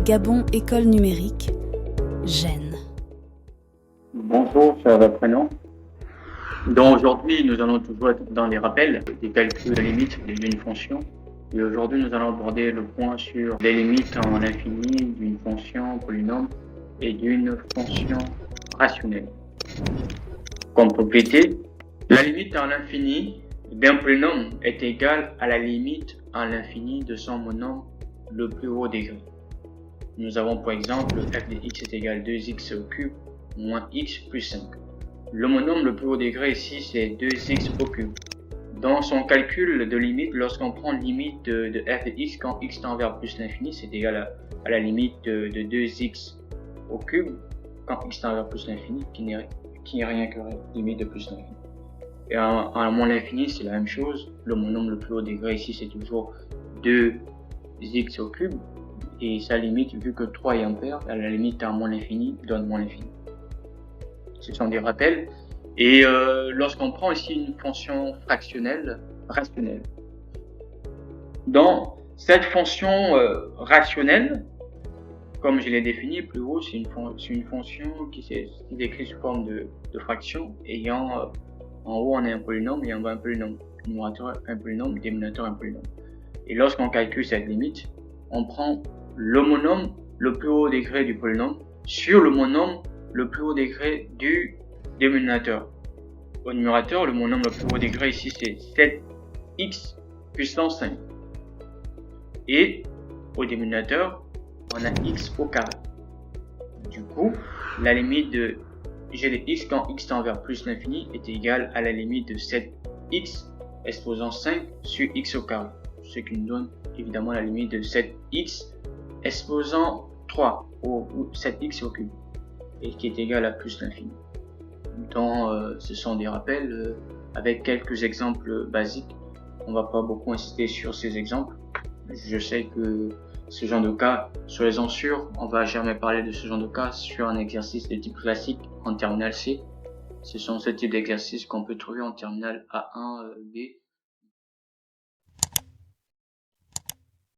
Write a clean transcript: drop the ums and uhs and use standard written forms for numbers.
Gabon École Numérique, Gênes. Bonjour, chers apprenants. Donc aujourd'hui, nous allons toujours être dans les rappels des calculs de limites d'une fonction. Et aujourd'hui, nous allons aborder le point sur les limites en l'infini d'une fonction polynôme et d'une fonction rationnelle. Comme propriété, la limite en l'infini d'un polynôme est égale à la limite en l'infini de son monôme le plus haut degré. Nous avons par exemple f de x est égal à 2x au cube moins x plus 5. Le monôme le plus haut degré ici c'est 2x au cube. Dans son calcul de limite, lorsqu'on prend limite de f de x quand x tend vers plus l'infini, c'est égal à la limite de 2x au cube quand x tend vers plus l'infini, qui n'est rien que limite de plus l'infini. Et à moins l'infini, c'est la même chose. Le monôme le plus haut degré ici, c'est toujours 2x au cube. Et sa limite, vu que 3 est impair, à la limite à moins l'infini, donne moins l'infini. Ce sont des rappels. Et lorsqu'on prend ici une fonction fractionnelle, rationnelle. Dans cette fonction rationnelle, comme je l'ai défini plus haut, c'est une fonction qui est décrite sous forme de fraction, ayant en haut on a un polynôme et en bas un polynôme. Numérateur un polynôme, dénominateur un polynôme. Et lorsqu'on calcule cette limite, on prend le monôme le plus haut degré du polynôme sur le monôme le plus haut degré du dénominateur. Au numérateur, le monôme le plus haut degré ici c'est 7x puissance 5. Et au dénominateur, on a x au carré. Du coup, la limite de g de x quand x tend vers plus l'infini est égale à la limite de 7x exposant 5 sur x au carré. Ce qui nous donne évidemment la limite de 7x exposant 3 ou 7x au cube et qui est égal à plus l'infini. Ce sont des rappels avec quelques exemples basiques. On va pas beaucoup insister sur ces exemples. Je sais que ce genre de cas, soyez-en sûrs, on va jamais parler de ce genre de cas sur un exercice de type classique en terminale C. Ce sont ce type d'exercices qu'on peut trouver en terminale A1, B